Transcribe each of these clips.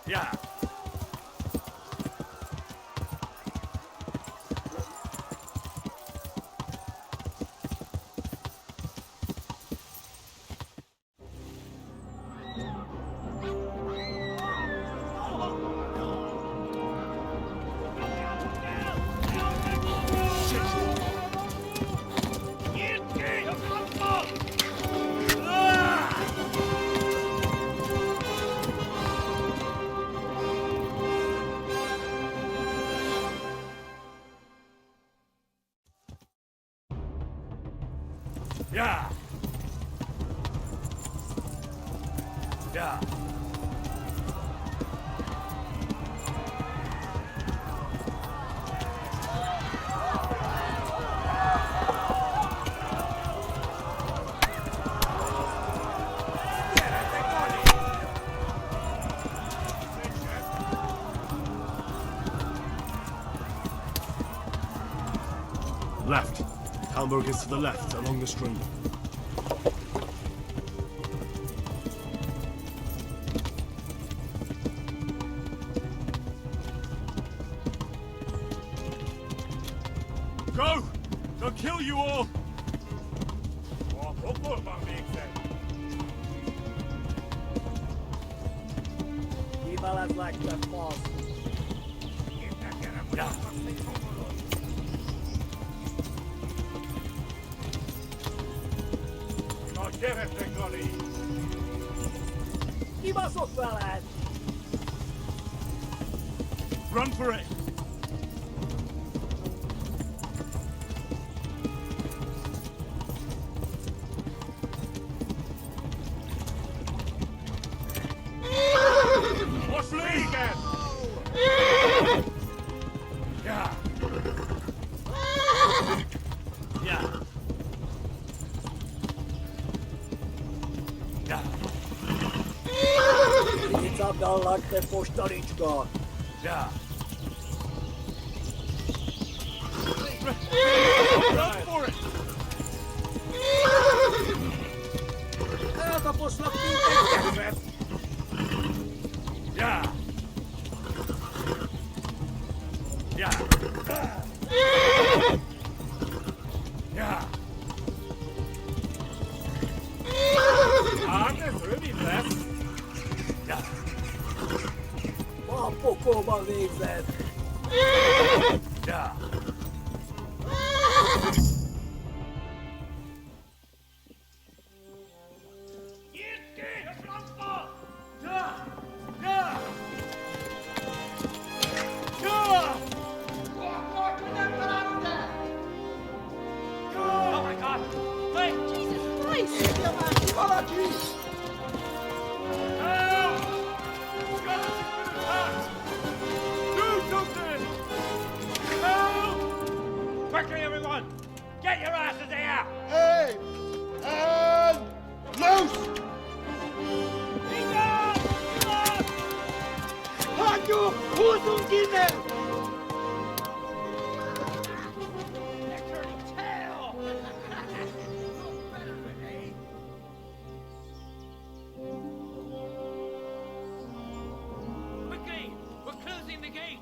Yeah. Yeah. Yeah. Left. Hamburg is to the left, along the stream. Go! They'll kill you all! Viva las lactas, boss. Yeah. Kibaszott veled! Run for it! Fliegen! Ja. Ja. Ja. Vicapdallak, te postalicska! Ja. Run for it! Elkaposlak mindenket! Ja. Ja. Ja. Arne, rövid lesz! Ja. A pokolban végzett! Ja. Quickly, everyone! Get your asses here! Hey! And loose! Hagyjuk! Húzzunk innen! Quickly! We're closing the gate!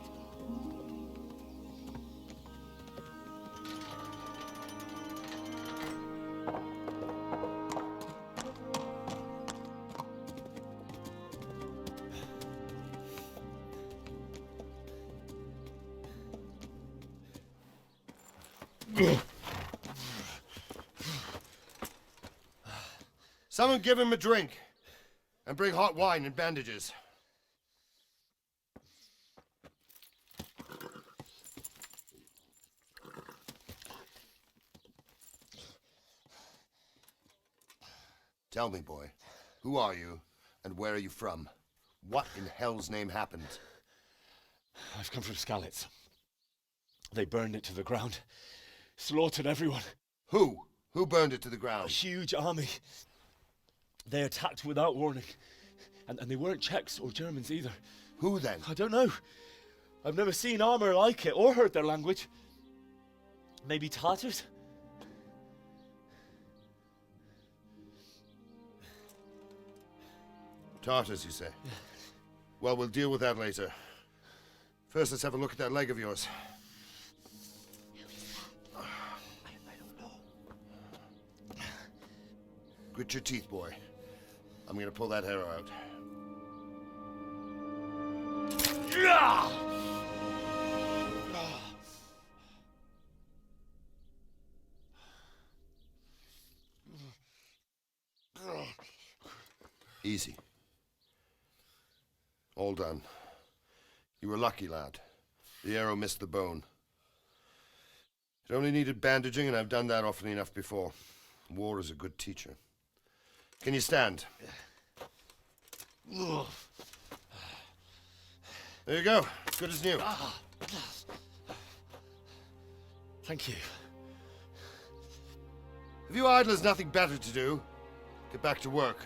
Someone give him a drink. And bring hot wine and bandages. Tell me, boy, who are you and where are you from? What in hell's name happened? I've come from Skalitz. They burned it to the ground. Slaughtered everyone. Who? Who burned it to the A ground? huge army. They attacked without warning. And they weren't Czechs or Germans either. Who then? I don't know. I've never seen armor like it or heard their language. Maybe Tatars? Tartars, you say? Well, we'll deal with that later. First, let's have a look at that leg of yours. I don't know. Grit your teeth, boy. I'm gonna pull that arrow out. Easy. All done. You were lucky, lad. The arrow missed the bone. It only needed bandaging, and I've done that often enough before. War is a good teacher. Can you stand? There you go. Good as new. Thank you. If you idlers nothing better to do, get back to work.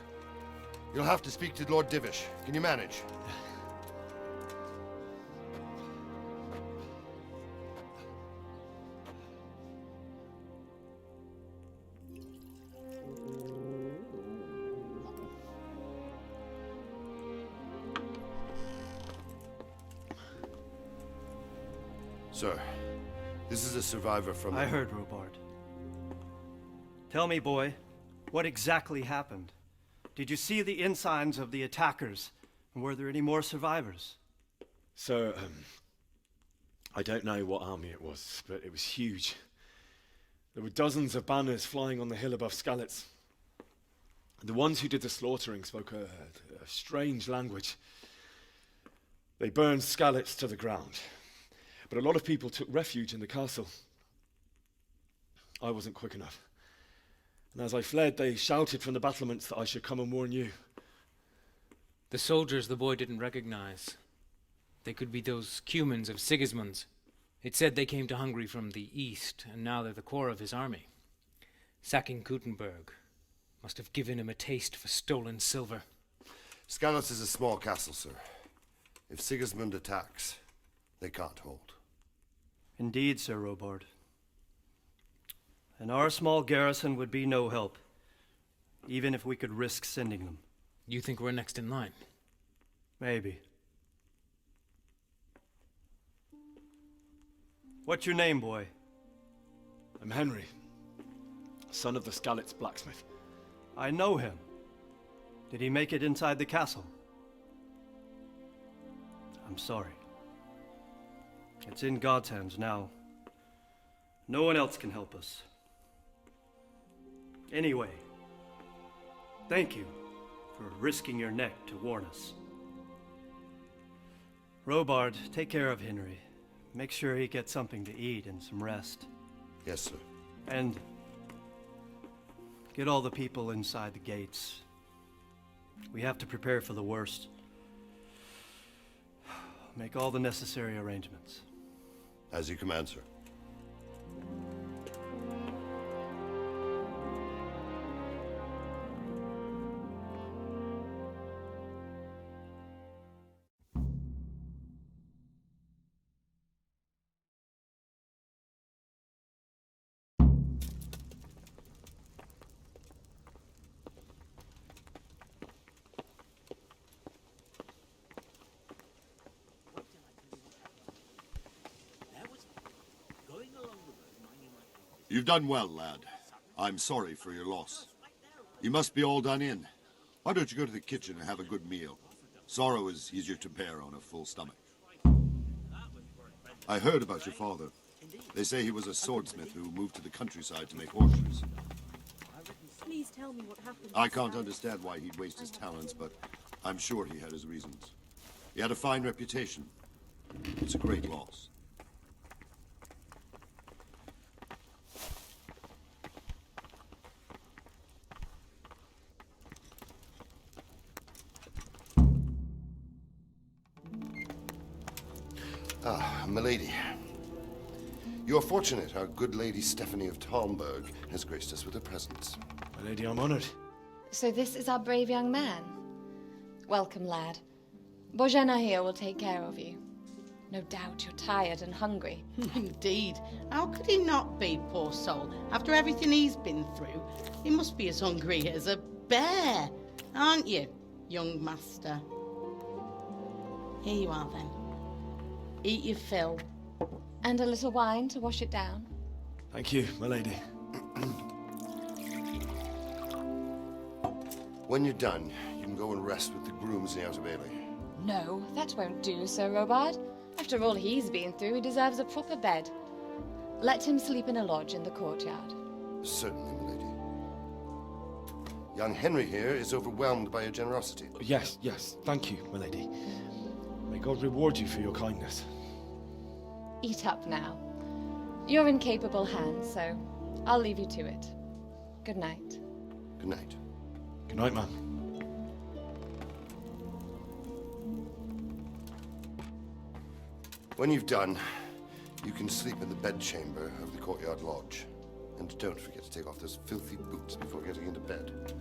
You'll have to speak to Lord Divish. Can you manage? Sir, this is a survivor from... I heard, Robard. Tell me, boy, what exactly happened? Did you see the ensigns of the attackers? And were there any more survivors? So, I don't know what army it was, but it was huge. There were dozens of banners flying on the hill above Skalitz. The ones who did the slaughtering spoke a strange language. They burned Skalitz to the ground, but a lot of people took refuge in the castle. I wasn't quick enough. And as I fled, they shouted from the battlements that I should come and warn you. The soldiers the boy didn't recognize. They could be those Cumans of Sigismund's. It said they came to Hungary from the east, and now they're the core of his army. Sacking Gutenberg must have given him a taste for stolen silver. Skalitz is a small castle, sir. If Sigismund attacks, they can't hold. Indeed, Sir Robard. And our small garrison would be no help, even if we could risk sending them. You think we're next in line? Maybe. What's your name, boy? I'm Henry, son of the Skalitz blacksmith. I know him. Did he make it inside the castle? I'm sorry. It's in God's hands now. No one else can help us. Anyway, thank you for risking your neck to warn us. Robard, take care of Henry. Make sure he gets something to eat and some rest. Yes, sir. And get all the people inside the gates. We have to prepare for the worst. Make all the necessary arrangements. As you command, sir. You've done well, lad. I'm sorry for your loss. You must be all done in. Why don't you go to the kitchen and have a good meal? Sorrow is easier to bear on a full stomach. I heard about your father. They say he was a swordsmith who moved to the countryside to make horseshoes. Please tell me what happened. I can't understand why he'd waste his talents, but I'm sure he had his reasons. He had a fine reputation. It's a great loss. Ah, milady. You are fortunate our good lady Stephanie of Talmberg has graced us with her presence. My lady, I'm honored. So this is our brave young man. Welcome, lad. Bozhena here will take care of you. No doubt you're tired and hungry. Indeed. How could he not be, poor soul? After everything he's been through, he must be as hungry as a bear. Aren't you, young master? Here you are then. Eat your fill. And a little wine to wash it down. Thank you, my lady. When you're done, you can go and rest with the grooms in the Outer Bailey. No, that won't do, Sir Robard. After all he's been through, he deserves a proper bed. Let him sleep in a lodge in the courtyard. Certainly, my lady. Young Henry here is overwhelmed by your generosity. Yes, yes, thank you, my lady. May God reward you for your kindness. Eat up now. You're in capable hands, so I'll leave you to it. Good night. Good night. Good night, ma'am. When you've done, you can sleep in the bedchamber of the courtyard lodge. And don't forget to take off those filthy boots before getting into bed.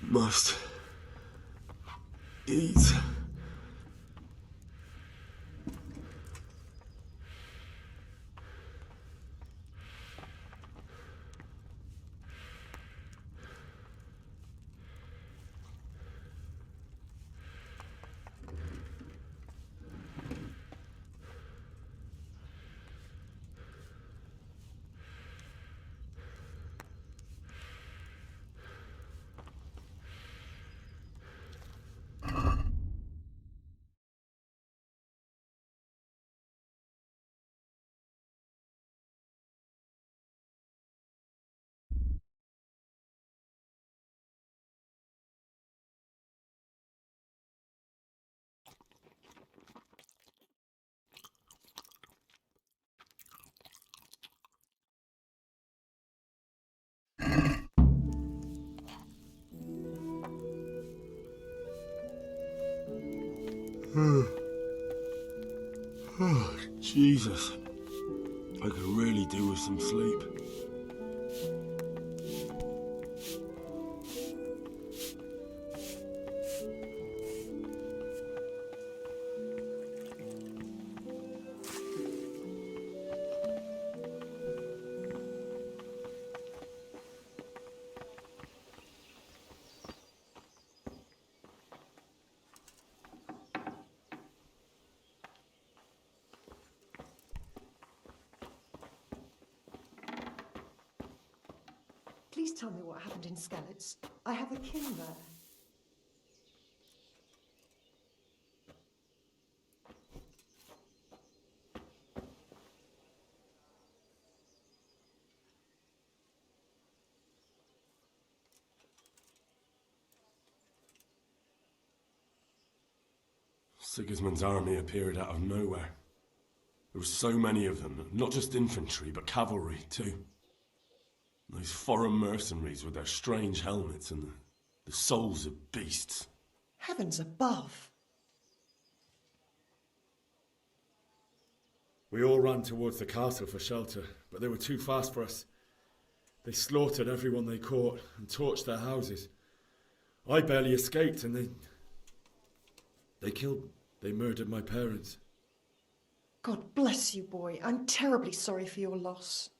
Must eat. Oh, Jesus. I could really do with some sleep. Please tell me what happened in Skalitz. I have a kin there. Sigismund's army appeared out of nowhere. There were so many of them, not just infantry, but cavalry too. Those foreign mercenaries with their strange helmets and the souls of beasts. Heavens above! We all ran towards the castle for shelter, but they were too fast for us. They slaughtered everyone they caught and torched their houses. I barely escaped, and they murdered my parents. God bless you, boy. I'm terribly sorry for your loss.